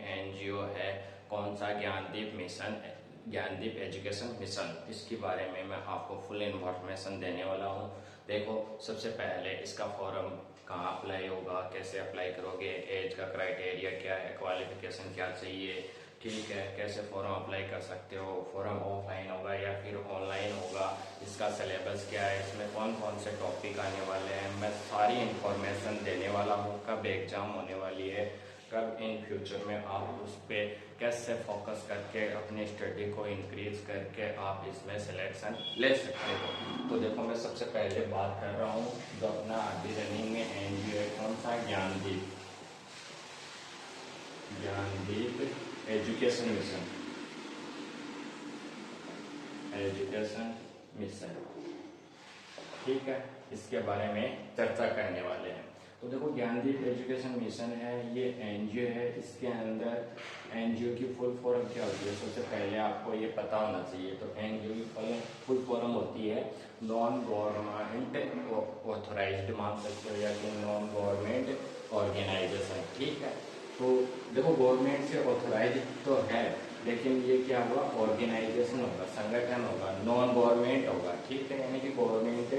NGO है कौन सा, Gyandeep mission, Gyandeep education mission. इसके बारे में मैं आपको फुल इन्फॉर्मेशन देने वाला हूँ। देखो, सबसे पहले इसका फॉर्म कहाँ अप्लाई होगा, कैसे अप्लाई करोगे, एज का क्राइटेरिया क्या है, क्वालिफिकेशन क्या चाहिए, ठीक है, कैसे फॉर्म अप्लाई कर सकते हो, फॉर्म ऑफलाइन होगा या फिर ऑनलाइन होगा, इसका सिलेबस क्या है, इसमें कौन कौन से टॉपिक आने वाले हैं, मैं सारी इंफॉर्मेशन देने वाला हूँ। कब एग्जाम होने वाली है, कब इन फ्यूचर में आप उस पर कैसे फोकस करके अपनी स्टडी को इंक्रीज करके आप इसमें सिलेक्शन ले सकते हो। तो देखो, मैं सबसे पहले बात कर रहा हूँ जो अपना अभी रनिंग में एनजीओ है कौन सा, Gyandeep, Gyandeep education mission, education mission, ठीक है। इसके बारे में चर्चा करने वाले हैं। तो देखो, ज्ञानदीप एजुकेशन मिशन है, ये एनजीओ है। इसके अंदर एनजीओ की फुल फॉर्म क्या होती है, सबसे पहले आपको ये पता होना चाहिए। तो एनजीओ की फुल फॉर्म होती है नॉन गवर्नमेंट ऑथराइज्ड, मान सकते हो, या फिर नॉन गवर्नमेंट ऑर्गेनाइजेशन, ठीक है। तो देखो, गवर्नमेंट से ऑथराइज तो है, लेकिन ये क्या हुआ, ऑर्गेनाइजेशन होगा, संगठन होगा, नॉन गवर्नमेंट होगा, ठीक है। यानी कि गवर्नमेंट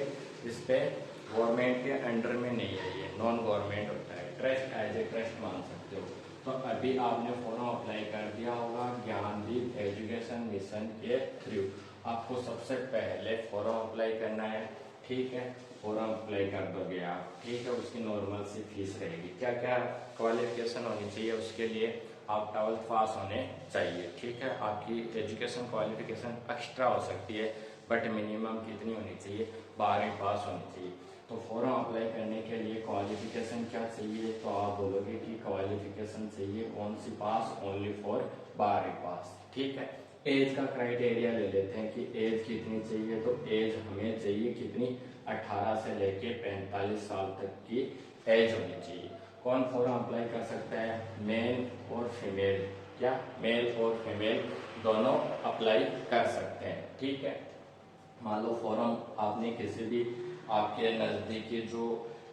इस पे, गवर्नमेंट के अंडर में नहीं है, ये नॉन गवर्नमेंट होता है, ट्रस्ट, एज ए ट्रस्ट मान सकते हो। तो अभी आपने फॉर्म अप्लाई कर दिया होगा ज्ञानदीप एजुकेशन मिशन के थ्रू। आपको सबसे पहले फॉर्म अप्लाई करना है, ठीक है। फॉर्म अप्लाई कर दोगे आप, ठीक है। उसकी नॉर्मल सी फीस रहेगी। क्या क्या क्वालिफिकेशन होनी चाहिए उसके लिए, आप 12th पास होने चाहिए, ठीक है। आपकी एजुकेशन क्वालिफिकेशन एक्स्ट्रा हो सकती है, बट मिनिमम कितनी होनी चाहिए, 12वीं पास होनी चाहिए। तो फॉर्म अप्लाई करने के लिए क्वालिफिकेशन क्या चाहिए, तो आप बोलोगे कि क्वालिफिकेशन चाहिए कौन सी, पास, ओनली फॉर 12वीं पास, ठीक है। एज का क्राइटेरिया ले लेते हैं कि एज कितनी चाहिए। तो एज हमें चाहिए कितनी, 18 से लेके 45 साल तक की एज होनी चाहिए। कौन फॉर्म अप्लाई कर सकता है, मेल और फीमेल, क्या मेल और फीमेल दोनों अप्लाई कर सकते हैं, ठीक है। मान लो फॉर्म आपने किसी भी आपके नज़दीकी जो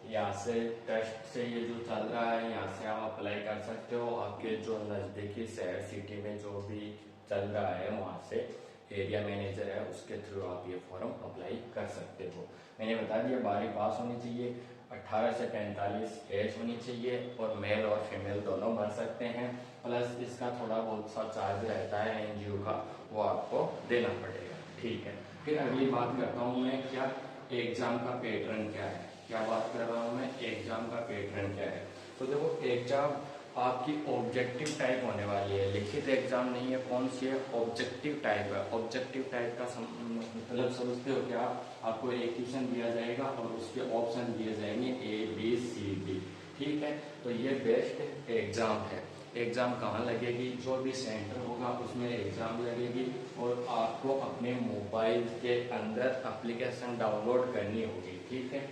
यहाँ से ट्रस्ट से ये जो चल रहा है, यहाँ से आप अप्लाई कर सकते हो। आपके जो नज़दीकी शहर सिटी में जो भी चल रहा है, वहाँ से एरिया मैनेजर है, उसके थ्रू आप ये फॉर्म अप्लाई कर सकते हो। मैंने बता दिया, 12वीं पास होनी चाहिए, 18 से 45 एज होनी चाहिए, और मेल और फीमेल दोनों भर सकते हैं। प्लस इसका थोड़ा बहुत सा चार्ज रहता है एनजीओ का, वो आपको देना पड़ेगा, ठीक है। फिर अगली बात करता हूँ मैं, क्या एग्जाम का पैटर्न क्या है, क्या बात कर रहा हूँ मैं, एग्जाम का पैटर्न क्या है। तो देखो, एग्जाम आपकी ऑब्जेक्टिव टाइप होने वाली है, लिखित एग्जाम नहीं है। कौन सी है, ऑब्जेक्टिव टाइप है। ऑब्जेक्टिव टाइप का मतलब समझते हो क्या, आपको एक क्वेश्चन दिया जाएगा और उसके ऑप्शन दिए जाएंगे ABCD, ठीक है। तो ये बेस्ट एग्जाम है। एग्जाम कहाँ लगेगी, जो भी सेंटर होगा उसमें एग्जाम लगेगी, और आपको अपने मोबाइल के अंदर एप्लीकेशन डाउनलोड करनी होगी, ठीक है।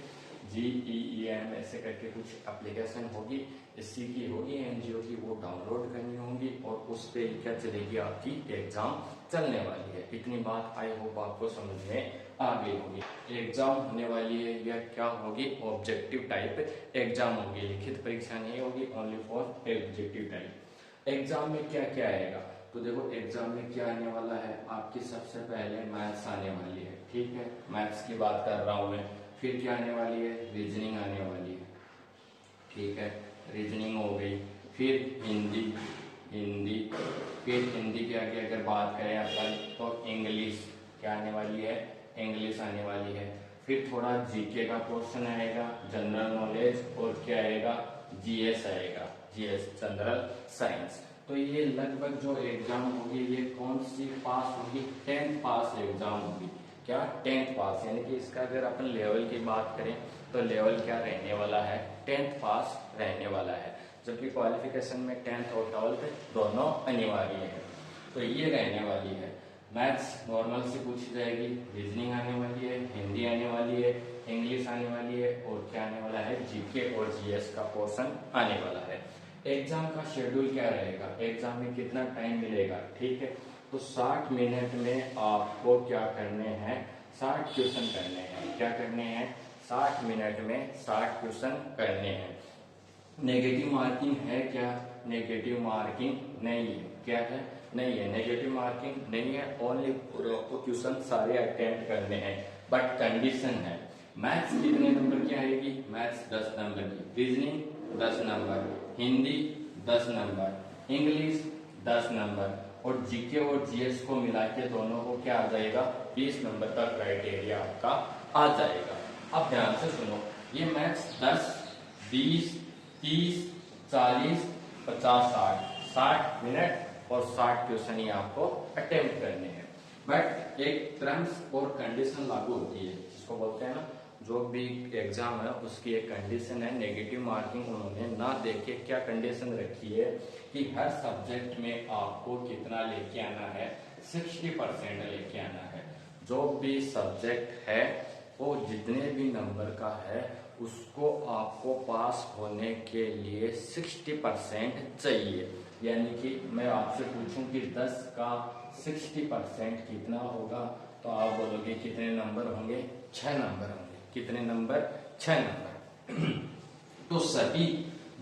GEEM ऐसे करके कुछ एप्लीकेशन होगी, इसी की होगी एनजीओ की, वो डाउनलोड करनी होगी, और उस पर क्या चलेगी, आपकी एग्जाम चलने वाली है। इतनी बात आई होप आपको समझ में आ गई होगी। एग्जाम होने वाली है, यह क्या होगी, ऑब्जेक्टिव टाइप एग्जाम होगी, लिखित परीक्षा नहीं होगी, only for objective type. Exam में क्या क्या आएगा, तो देखो एग्जाम में क्या आने वाला है, आपकी सबसे पहले मैथ्स आने वाली है, ठीक है। मैथ्स की बात कर रहा हूं मैं। फिर क्या आने वाली है, रीजनिंग आने वाली है, ठीक है, रीजनिंग हो गई। फिर हिंदी, हिंदी, फिर हिंदी के आगे अगर बात करें अपन, तो इंग्लिश क्या आने वाली है, इंग्लिश आने वाली है। फिर थोड़ा जीके का क्वेश्चन आएगा, जनरल नॉलेज, और क्या आएगा, जीएस आएगा, जीएस, जनरल साइंस। तो ये लगभग जो एग्जाम होगी, ये कौन सी पास होगी, 10th पास एग्जाम होगी। क्या, 10th पास, यानी कि इसका अगर अपन लेवल की बात करें तो लेवल क्या रहने वाला है, 10th पास रहने वाला है। जबकि क्वालिफिकेशन में 10th और 12th दोनों अनिवार्य है। तो ये रहने वाली है। मैथ्स नॉर्मल से पूछी जाएगी, रीजनिंग आने वाली है, हिंदी आने वाली है, इंग्लिश आने वाली है, और क्या आने वाला है, जीके और जीएस का पोर्शन आने वाला है। एग्जाम का शेड्यूल क्या रहेगा, एग्जाम में कितना टाइम मिलेगा, ठीक है। तो 60 मिनट में आपको क्या करने हैं, 60 क्वेश्चन करने हैं। क्या करने हैं, 60 मिनट में 60 क्वेश्चन करने हैं। नेगेटिव मार्किंग है क्या, नेगेटिव मार्किंग नहीं है। क्या है? नहीं है, नेगेटिव मार्किंग नहीं है। ओनली क्वेश्चन सारे अटेम्प्ट करने हैं, बट कंडीशन है मैथ्स कितने नंबर की आएगी? मैथ्स 10 नंबर की, reasoning 10 number, Hindi 10 number, English 10 number, और जीके और जीएस को मिला के दोनों को क्या आ जाएगा? 20 नंबर का क्राइटेरिया आपका आ जाएगा। अब ध्यान से सुनो, ये मैथ्स 10, 20, 30, 40, 50, 60 मिनट और 60 क्वेश्चन ही आपको अटेम्प्ट करने हैं। बट एक टर्म्स और कंडीशन लागू होती है, जिसको बोलते हैं ना, जो भी एग्जाम है उसकी एक कंडीशन है। नेगेटिव मार्किंग उन्होंने ना देखे क्या कंडीशन रखी है कि हर सब्जेक्ट में आपको कितना लेके आना है? 60% लेके आना है। जो भी सब्जेक्ट है वो जितने भी नंबर का है उसको आपको पास होने के लिए 60% चाहिए। यानी कि मैं आपसे पूछूं कि 10 का 60% कितना होगा, तो आप बोलोगे कितने नंबर होंगे? 6 नंबर होंगे। कितने नंबर? 6 नंबर। तो सभी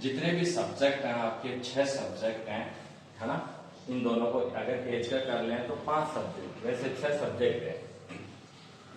जितने भी सब्जेक्ट हैं आपके 6 सब्जेक्ट हैं, है ना? इन दोनों को अगर एज का कर लें तो 5 सब्जेक्ट, वैसे 6 सब्जेक्ट है।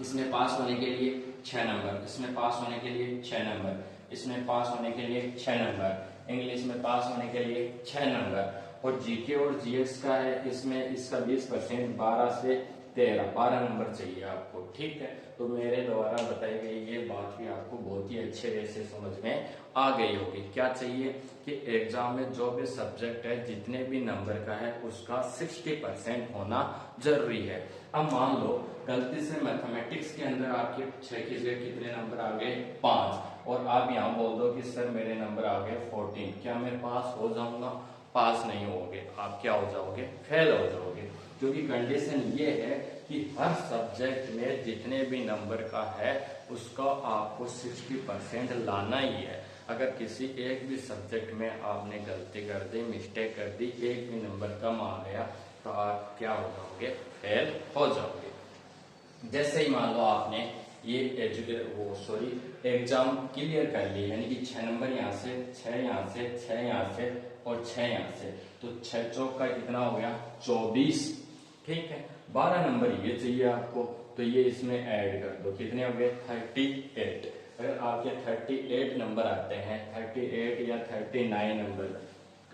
इसमें पास होने के लिए 6 नंबर, इसमें पास होने के लिए 6 नंबर, इसमें पास होने के लिए 6 नंबर, इंग्लिश में पास होने के लिए 6 नंबर, और जीके और जीएस का है इसमें इसका 20% 12 से 12 नंबर चाहिए आपको। ठीक है, तो मेरे द्वारा बताई गई ये बात भी आपको बहुत ही अच्छे वे से समझ में आ गई होगी। क्या चाहिए कि एग्जाम में जो भी सब्जेक्ट है जितने भी नंबर का है उसका 60% होना जरूरी है। अब मान लो गलती से मैथमेटिक्स के अंदर आपके 6 की जगह कितने नंबर आ गए? 5, और आप यहाँ बोल दो कि सर मेरे नंबर आ गए 14, क्या मैं पास हो जाऊंगा? पास नहीं होगे, आप क्या हो जाओगे? फेल हो जाओगे। क्योंकि कंडीशन ये है कि हर सब्जेक्ट में जितने भी नंबर का है उसका आपको 60% लाना ही है। अगर किसी एक भी सब्जेक्ट में आपने गलती कर दी, मिस्टेक कर दी, एक भी नंबर कम आ गया, तो आप क्या हो जाओगे? फेल हो जाओगे। जैसे ही मान लो आपने ये एग्जाम क्लियर कर ली, यानी कि 6 नंबर यहाँ से, 6 यहाँ से, 6 यहाँ से और 6 यहाँ से, तो 6 चौक का कितना हो गया? 24। ठीक है, 12 नंबर ये चाहिए आपको, तो ये इसमें ऐड कर दो, कितने हो गए? 38। अगर आपके 38 नंबर आते हैं, 38 या 39 नंबर,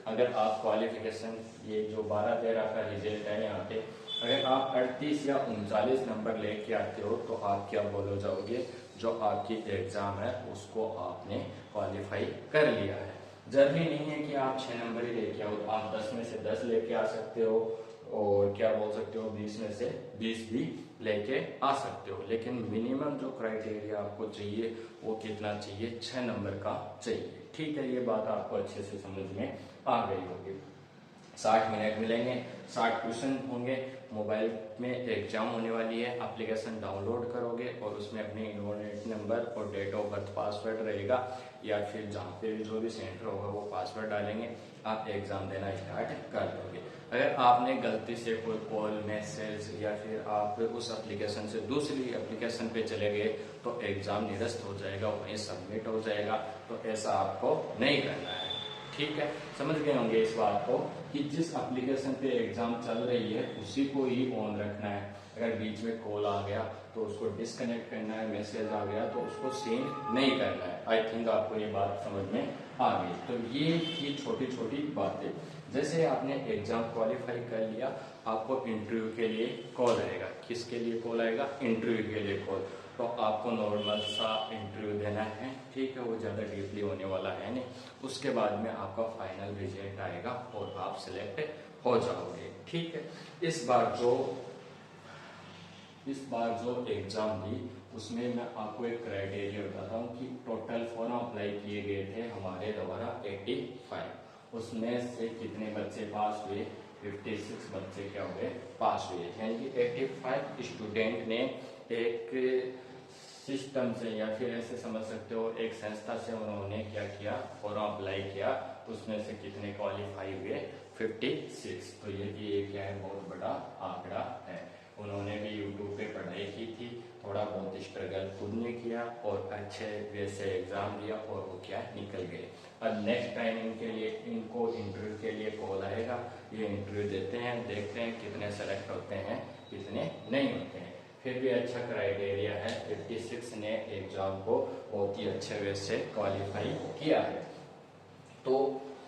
अगर आप क्वालिफिकेशन ये जो 12-13 का रिजल्ट है यहाँ पे, अगर आप 38 या 39 नंबर लेके आते हो तो आप क्या बोलो जाओगे? जो आपकी एग्जाम है उसको आपने क्वालिफाई कर लिया है। जरूरी नहीं है कि आप 6 नंबर ही लेके आओ, आप 10 में से 10 लेके आ सकते हो, और क्या बोल सकते हो 20 में से 20 भी लेके आ सकते हो। लेकिन मिनिमम जो क्राइटेरिया आपको चाहिए वो कितना चाहिए? 6 नंबर का चाहिए। ठीक है, ये बात आपको अच्छे से समझ में आ गई होगी। 60 मिनट मिलेंगे, 60 क्वेश्चन होंगे। मोबाइल में एग्जाम होने वाली है, एप्लीकेशन डाउनलोड करोगे और उसमें अपने इनरोलमेंट नंबर और डेट ऑफ बर्थ पासवर्ड रहेगा, या फिर जहाँ पे जो भी सेंटर होगा वो पासवर्ड डालेंगे, आप एग्जाम देना स्टार्ट कर दोगे। अगर आपने गलती से कोई कॉल, मैसेज या फिर आप उस एप्लीकेशन से दूसरी एप्लीकेशन पे चले गए तो एग्जाम निरस्त हो जाएगा, वहीं सबमिट हो जाएगा। तो ऐसा आपको नहीं करना है। ठीक है, समझ गए होंगे इस बात को कि जिस एप्लीकेशन पे एग्जाम चल रही है उसी को ही ऑन रखना है। अगर बीच में कॉल आ गया तो उसको डिस्कनेक्ट करना है, मैसेज आ गया तो उसको सीन नहीं करना है। आई थिंक आपको ये बात समझ में आ गई। तो ये थी छोटी छोटी बातें। जैसे आपने एग्जाम क्वालिफाई कर लिया, आपको इंटरव्यू के लिए कॉल आएगा। किसके लिए कॉल आएगा? इंटरव्यू के लिए कॉल। तो आपको नॉर्मल सा इंटरव्यू देना है, ठीक है, वो ज़्यादा डीपली होने वाला है नहीं। उसके बाद में आपका फाइनल रिजल्ट आएगा और आप सिलेक्ट हो जाओगे। ठीक है, इस बार जो एग्जाम दी उसमें मैं आपको एक क्राइटेरिया बताता हूँ कि टोटल फॉर्म अप्लाई किए गए थे हमारे द्वारा 85, उसमें से कितने बच्चे पास हुए? 56 बच्चे क्या हुए? पास हुए। यानी कि 85 स्टूडेंट ने एक सिस्टम से, या फिर ऐसे समझ सकते हो एक संस्था से उन्होंने क्या किया? फॉर्म अप्लाई किया, उसमें से कितने क्वालिफाई हुए? 56। तो ये क्या है? बहुत बड़ा आंकड़ा है। उन्होंने भी यूट्यूब पे पढ़ाई की थी, थोड़ा बहुत स्ट्रगल खुद ने किया और अच्छे वे से एग्ज़ाम दिया और वो क्या निकल गए। अब नेक्स्ट टाइम इनके लिए इनको इंटरव्यू के लिए कॉल आएगा, ये इंटरव्यू देते हैं, देखते हैं कितने सेलेक्ट होते हैं कितने नहीं होते हैं। फिर भी अच्छा क्राइटेरिया है, 56 ने एग्ज़ाम को बहुत ही अच्छे वे से क्वालिफाई किया है। तो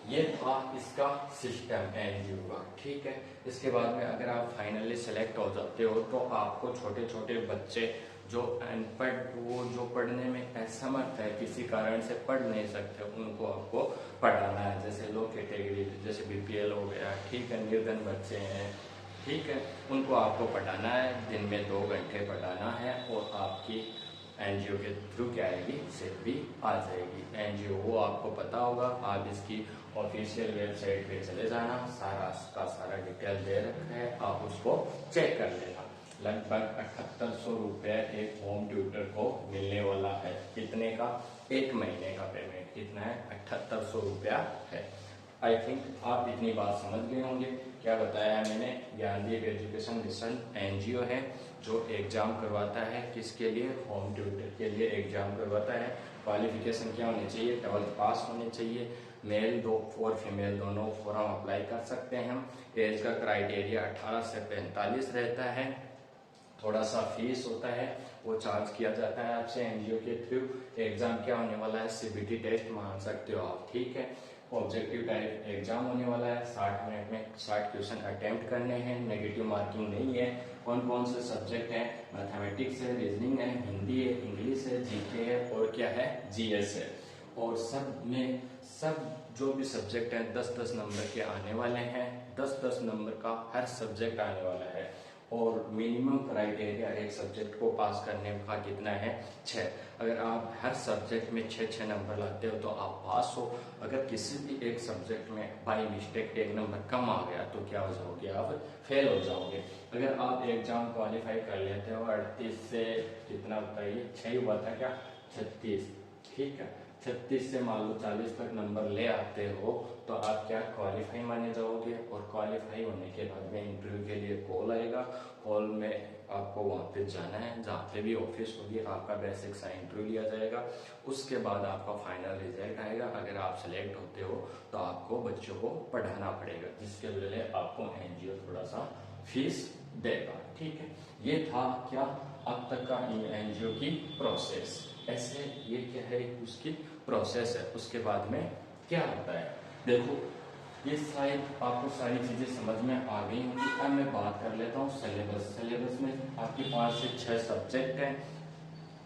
ये था इसका सिस्टम एनजीओ का, ठीक है। इसके बाद में अगर आप फाइनली सेलेक्ट हो जाते हो तो आपको छोटे छोटे बच्चे जो अनपढ़, वो जो पढ़ने में असमर्थ है, किसी कारण से पढ़ नहीं सकते, उनको आपको पढ़ाना है। जैसे लो कैटेगरी, जैसे बीपीएल हो गया, ठीक है, निर्धन बच्चे हैं, ठीक है, उनको आपको पढ़ाना है। दिन में 2 घंटे पढ़ाना है और आपकी एनजीओ के थ्रू क्या आएगी, सिर्फ भी आ जाएगी। एनजीओ वो आपको पता होगा, आप इसकी ऑफिशियल वेबसाइट पे चले जाना, सारा का सारा डिटेल दे रखा है, आप उसको चेक कर लेना। लगभग 7800 रुपये एक होम ट्यूटर को मिलने वाला है। कितने का? 1 महीने का पेमेंट कितना है? 7800 रुपया है। आई थिंक आप इतनी बात समझ गए होंगे। क्या बताया है मैंने? ज्ञानदीप एजुकेशन मिशन एनजीओ है जो एग्जाम करवाता है, किसके लिए? होम ट्यूटर के लिए एग्जाम करवाता है। क्वालिफिकेशन क्या होनी चाहिए? 12th पास होनी चाहिए। मेल दो और फीमेल दोनों फॉर्म अप्लाई कर सकते हैं हम। एज का क्राइटेरिया 18 से 45 रहता है। थोड़ा सा फीस होता है, वो चार्ज किया जाता है आपसे एनजीओ के थ्रू। एग्जाम क्या होने वाला है? सीबीटी टेस्ट मान सकते हो आप, ठीक है। ऑब्जेक्टिव टाइप एग्जाम होने वाला है, 60 मिनट में 60 क्वेश्चन अटेम्प्ट करने हैं, नेगेटिव मार्किंग नहीं है। कौन कौन से सब्जेक्ट है? मैथमेटिक्स है, रीजनिंग है, हिंदी है, इंग्लिश है, जीके है और क्या है? जीएस है। और सब जो भी सब्जेक्ट है 10-10 नंबर के आने वाले हैं। 10-10 नंबर का हर सब्जेक्ट आने वाला है। और मिनिमम क्राइटेरिया एक सब्जेक्ट को पास करने का कितना है? 6। अगर आप हर सब्जेक्ट में 6-6 नंबर लाते हो तो आप पास हो। अगर किसी भी एक सब्जेक्ट में बाई मिस्टेक 1 नंबर कम आ गया तो क्या हो जाओगे? आप फेल हो जाओगे। अगर आप एग्जाम क्वालिफाई कर लेते हो 38 से कितना होता है? ये 6 हुआ था क्या? 36, ठीक है। 36 से मान लो 40 तक नंबर ले आते हो तो आप क्या क्वालिफाई माने जाओगे। और क्वालिफाई होने के बाद में इंटरव्यू के लिए कॉल आएगा। कॉल में आपको वहाँ पे जाना है, जहाँ पे भी ऑफिस होगी, आपका बेसिक सा इंटरव्यू लिया जाएगा। उसके बाद आपका फाइनल रिजल्ट आएगा। अगर आप सेलेक्ट होते हो तो आपको बच्चों को पढ़ाना पड़ेगा, जिसके लिए आपको एनजीओ थोड़ा सा फीस देगा, ठीक है। ये था क्या अब तक का एनजीओ की प्रोसेस। ऐसे ये क्या है, उसकी प्रोसेस है। उसके बाद में क्या होता है, देखो ये शायद आपको सारी चीजें समझ में आ गई होंगी। अब मैं बात कर लेता हूँ सिलेबस। सिलेबस में आपके 5 से 6 सब्जेक्ट हैं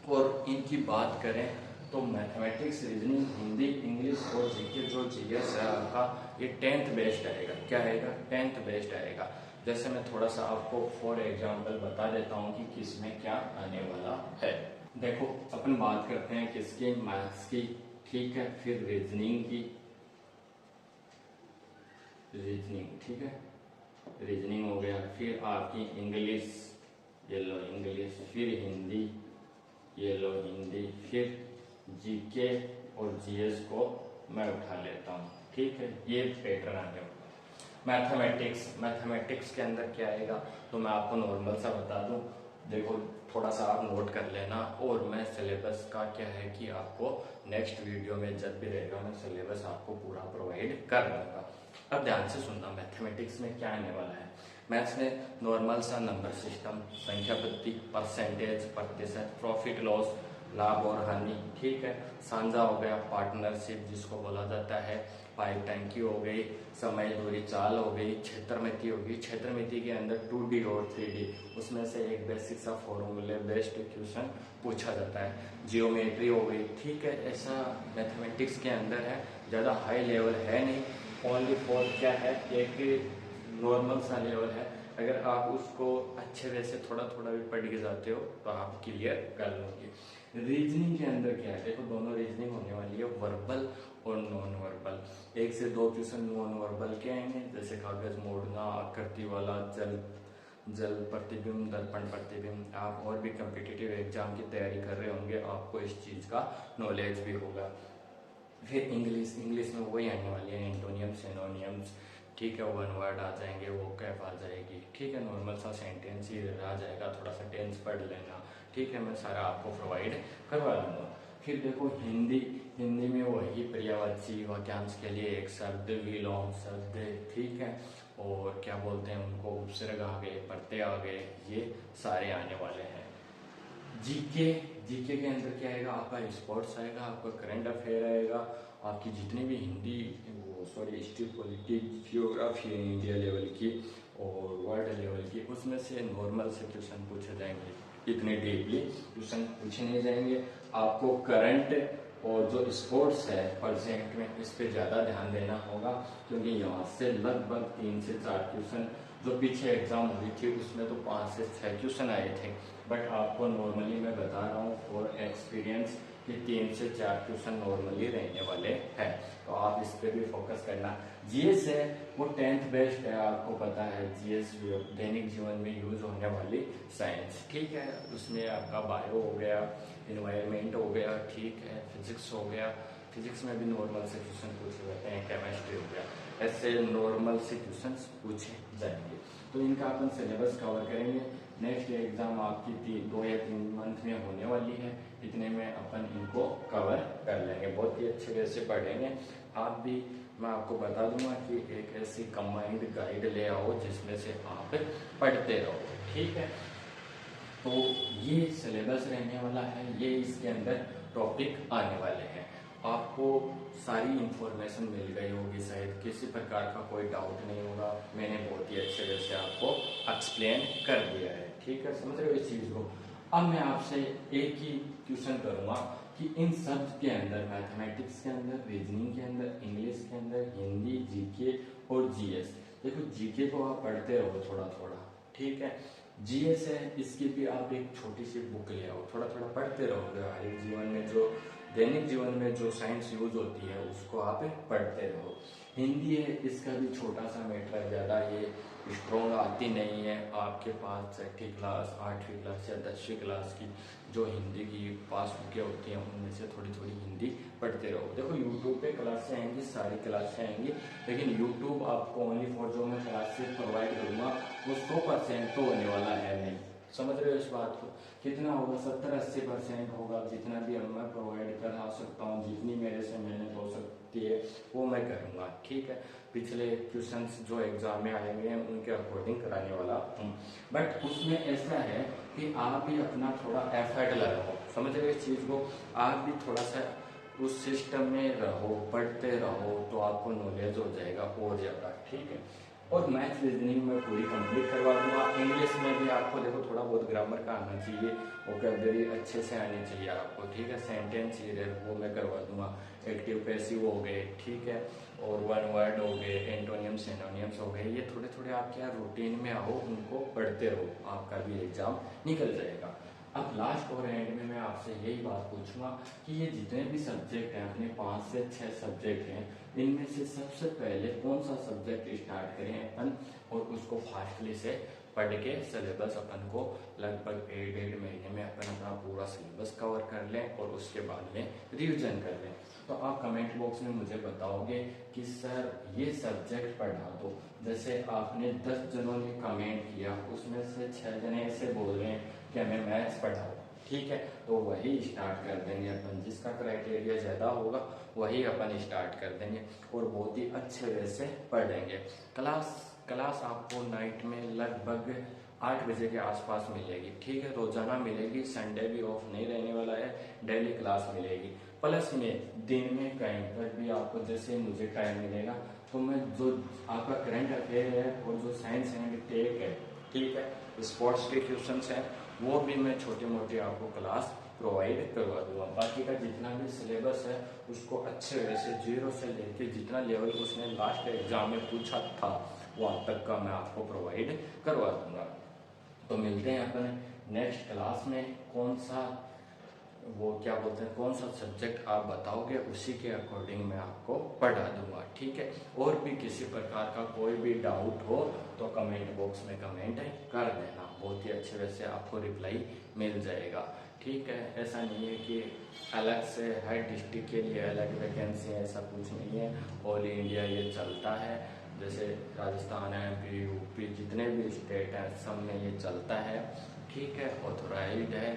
और इनकी बात करें तो मैथमेटिक्स, रीजनिंग, हिंदी, इंग्लिश और जीके जो जीएस है आपका, ये 10th बेस्ड आएगा। क्या आएगा? 10th बेस्ड आएगा। जैसे मैं थोड़ा सा आपको फॉर एग्जाम्पल बता देता हूँ कि किसमें क्या आने वाला है। देखो अपन बात करते हैं किसकी? मैथ्स की, ठीक है। फिर रीजनिंग की, रीजनिंग, ठीक है, रीजनिंग हो गया। फिर आपकी इंग्लिश, ये लो इंग्लिश। फिर हिंदी, ये लो हिंदी। फिर जीके और जीएस को मैं उठा लेता हूँ, ठीक है। ये पैटर्न आने वाला। मैथमेटिक्स के अंदर क्या आएगा तो मैं आपको नॉर्मल सा बता दूं। देखो थोड़ा सा आप नोट कर लेना। और मैं सिलेबस का क्या है कि आपको नेक्स्ट वीडियो में जब भी रहेगा मैं सिलेबस आपको पूरा प्रोवाइड कर दूंगा। अब ध्यान से सुनना, मैथमेटिक्स में क्या आने वाला है। मैथ्स में नॉर्मल सा नंबर सिस्टम, संख्या पत्ती, परसेंटेज, प्रतिशत, प्रॉफिट लॉस, लाभ और हानि, ठीक है। सांझा हो गया, पार्टनरशिप जिसको बोला जाता है, पाइप टैंकी हो गई, समय दूरी चाल हो गई, क्षेत्रमिति हो गई। क्षेत्रमिति के अंदर 2D और 3D, उसमें से एक बेसिक सा फॉर्मूले बेस्ड क्वेश्चन पूछा जाता है। जियोमेट्री हो गई, ठीक है। ऐसा मैथमेटिक्स के अंदर है, ज़्यादा हाई लेवल है नहीं, ओनली फॉर क्या है, एक नॉर्मल सा लेवल है। अगर आप उसको अच्छे वैसे थोड़ा थोड़ा भी पढ़ के जाते हो तो आप क्लियर कर लोगे। रीजनिंग के अंदर क्या है, देखो दोनों रीजनिंग होने वाली है, वर्बल और नॉन वर्बल। 1 से 2 क्वेश्चन नॉन वर्बल के आएंगे, जैसे कागज मोड़ना, आकृति वाला, जल प्रतिबिंब, दर्पण प्रतिबिंब। आप और भी कम्पिटिटिव एग्जाम की तैयारी कर रहे होंगे, आपको इस चीज का नॉलेज भी होगा। फिर इंग्लिश में वही आने वाली है, एंटोनियम, सिनोनियम्स, ठीक है, वन वर्ड आ जाएंगे, वो कैफ आ जाएगी, ठीक है, नॉर्मल सा सेंटेंस ही आ जाएगा, थोड़ा सा टेंस पढ़ लेना, ठीक है, मैं सारा आपको प्रोवाइड करवा दूंगा। फिर देखो हिंदी, हिंदी में वही पर्यायवाची वाक्यांश के लिए एक शब्द, विलोम शब्द, ठीक है, और क्या बोलते हैं उनको, उपसर्ग आ गए, प्रत्यय आ गए, ये सारे आने वाले हैं। जीके, जीके के अंदर क्या आएगा, आपका स्पोर्ट्स आएगा, आपका करंट अफेयर आएगा, आपकी जितनी भी Hindi, sorry history, politics, geography है इंडिया लेवल की और वर्ल्ड लेवल की, उसमें से नॉर्मल से क्वेश्चन पूछे जाएंगे, इतने डीपली क्वेश्चन पूछे नहीं जाएंगे। आपको करंट और जो स्पोर्ट्स है प्रेजेंट में, इस पे ज़्यादा ध्यान देना होगा, क्योंकि यहाँ से लगभग 3 से 4 क्वेश्चन, जो पीछे एग्जाम हुई थी उसमें तो 5 से 6 क्वेश्चन आए थे, बट आपको नॉर्मली मैं बता रहा हूँ फॉर एक्सपीरियंस कि 3 से 4 क्वेश्चन नॉर्मली रहने वाले हैं, तो आप इस पे भी फोकस करना। जीएस है वो 10th बेस्ट है, आपको पता है, जीएस दैनिक जीवन में यूज होने वाली साइंस, ठीक है, उसमें आपका बायो हो गया, इन्वायरमेंट हो गया, ठीक है, फिजिक्स हो गया, फिजिक्स में भी नॉर्मल से क्वेश्चन पूछे जाते हैं, केमिस्ट्री हो गया, ऐसे नॉर्मल से क्वेश्चन पूछे जाएंगे। तो इनका अपन सिलेबस कवर करेंगे। नेक्स्ट एग्जाम आपकी 2 या 3 मंथ में होने वाली है, इतने में अपन इनको कवर कर लेंगे, बहुत ही अच्छे वे से पढ़ेंगे। आप भी, मैं आपको बता दूंगा कि एक ऐसी कंबाइंड गाइड ले आओ जिसमें से आप पढ़ते रहो, ठीक है। तो ये सिलेबस रहने वाला है, ये इसके अंदर टॉपिक आने वाले हैं। आपको सारी इंफॉर्मेशन मिल गई होगी, शायद किसी प्रकार का कोई डाउट नहीं होगा, मैंने बहुत ही अच्छे तरह से आपको एक्सप्लेन कर दिया है, ठीक है, समझ रहे हो इस चीज को। अब मैं आपसे एक ही क्वेश्चन करूंगा कि इन सब के अंदर, मैथमेटिक्स के अंदर, रीजनिंग के अंदर, इंग्लिश के अंदर, हिंदी, जीके और जीएस, देखो जीके को आप पढ़ते रहो थोड़ा थोड़ा, ठीक है, जीएस है इसकी भी आप एक छोटी सी बुक ले आओ, थोड़ा थोड़ा पढ़ते रहोगे, हर एक जीवन में जो दैनिक जीवन में जो साइंस यूज होती है उसको आप पढ़ते रहो। हिंदी है, इसका भी छोटा सा मैटर है, ज़्यादा ये स्ट्रॉन्ग आती नहीं है, आपके पास 6ठी क्लास, 8वीं क्लास या 10वीं क्लास की जो हिंदी की पास बुकें होती हैं उनमें से थोड़ी थोड़ी हिंदी पढ़ते रहो। देखो यूट्यूब पे क्लासें आएंगी, सारी क्लासें आएंगी, लेकिन यूट्यूब आपको ओनली फॉर जो मैं क्लासेस प्रोवाइड करूँगा वो 100% तो होने वाला है नहीं, समझ रहे हो इस बात को। कितना होगा, 70-80% होगा, जितना भी मैं प्रोवाइड करा सकता हूँ, जितनी मेरे से मेहनत हो सकती है वो मैं करूँगा, ठीक है। पिछले क्वेश्चंस जो एग्जाम में आएंगे उनके अकॉर्डिंग कराने वाला हूँ, बट उसमें ऐसा है कि आप भी अपना थोड़ा एफर्ट लगाओ, समझ रहे हो इस चीज़ को, आप भी थोड़ा सा उस सिस्टम में रहो, पढ़ते रहो, तो आपको नॉलेज हो जाएगा और ज़्यादा, ठीक है। और मैथ रीजनिंग में पूरी कंप्लीट करवा दूंगा। इंग्लिश में भी आपको देखो थोड़ा बहुत ग्रामर का आना चाहिए, वोकैबुलरी अच्छे से आनी चाहिए आपको, ठीक है, सेंटेंस ये वो मैं करवा दूंगा, एक्टिव पैसिव हो गए, ठीक है, और वन वर्ड हो गए, एंटोनियम सिनोनियम्स हो गए, ये थोड़े थोड़े आप क्या रूटीन में आओ, उनको पढ़ते रहो, आपका भी एग्जाम निकल जाएगा। अब लास्ट और एंड में मैं आपसे यही बात पूछूंगा कि ये जितने भी सब्जेक्ट हैं, अपने 5 से 6 सब्जेक्ट हैं, इनमें से सबसे पहले कौन सा सब्जेक्ट स्टार्ट करें अपन, और उसको फास्टली से पढ़ के सिलेबस अपन को लगभग 1-1.5 महीने में अपन अपना पूरा सिलेबस कवर कर लें और उसके बाद में रिविजन कर लें। तो आप कमेंट बॉक्स में मुझे बताओगे कि सर ये सब्जेक्ट पढ़ा दो। जैसे आपने 10 जनों ने कमेंट किया, उसमें से 6 जने ऐसे बोल रहे हैं कि हमें मैथ्स पढ़ाओ, ठीक है, तो वही स्टार्ट कर देंगे अपन, जिसका क्राइटेरिया ज़्यादा होगा वही अपन स्टार्ट कर देंगे और बहुत ही अच्छे वे से पढ़ेंगे। क्लास आपको नाइट में लगभग 8 बजे के आसपास मिलेगी, ठीक है, रोजाना मिलेगी, संडे भी ऑफ नहीं रहने वाला है, डेली क्लास मिलेगी। प्लस में दिन में कहीं पर भी आपको जैसे मुझे टाइम मिलेगा तो मैं जो आपका करंट अफेयर है और जो साइंस एंड टेक है, ठीक है, स्पोर्ट्स के क्वेश्चंस हैं, वो भी मैं छोटे मोटे आपको क्लास प्रोवाइड करवा दूंगा। बाकी का जितना भी सिलेबस है उसको अच्छे वे से 0 से लेके जितना लेवल उसने लास्ट एग्जाम में पूछा था वहाँ तक का मैं आपको प्रोवाइड करवा दूंगा। तो मिलते हैं अपन नेक्स्ट क्लास में, कौन सा वो क्या बोलते हैं, कौन सा सब्जेक्ट आप बताओगे उसी के अकॉर्डिंग मैं आपको पढ़ा दूंगा, ठीक है। और भी किसी प्रकार का कोई भी डाउट हो तो कमेंट बॉक्स में कमेंट कर देना, बहुत ही अच्छे वैसे आपको रिप्लाई मिल जाएगा, ठीक है। ऐसा नहीं है कि अलग से हर डिस्ट्रिक्ट के लिए अलग वैकेंसी है, ऐसा कुछ नहीं है, ऑल इंडिया ये चलता है। जैसे राजस्थान है, MP, UP, जितने भी स्टेट हैं सब में ये चलता है, ठीक है। ऑथोराइज्ड है,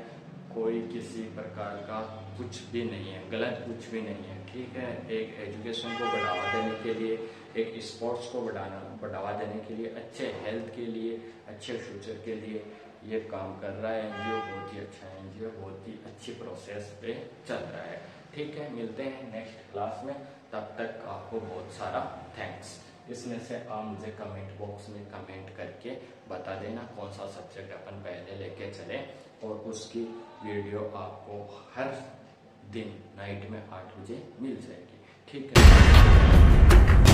कोई किसी प्रकार का कुछ भी नहीं है, गलत कुछ भी नहीं है, ठीक है। एक एजुकेशन को बढ़ावा देने के लिए, एक स्पोर्ट्स को बढ़ावा देने के लिए, अच्छे हेल्थ के लिए, अच्छे फ्यूचर के लिए ये काम कर रहा है एनजीओ। बहुत ही अच्छा एनजीओ, बहुत ही अच्छी प्रोसेस पे चल रहा है, ठीक है। मिलते हैं नेक्स्ट क्लास में, तब तक आपको बहुत सारा थैंक्स। इसमें से आप मुझे कमेंट बॉक्स में कमेंट करके बता देना कौन सा सब्जेक्ट अपन पहले लेके चले, और उसकी वीडियो आपको हर दिन नाइट में 8 बजे मिल जाएगी, ठीक है।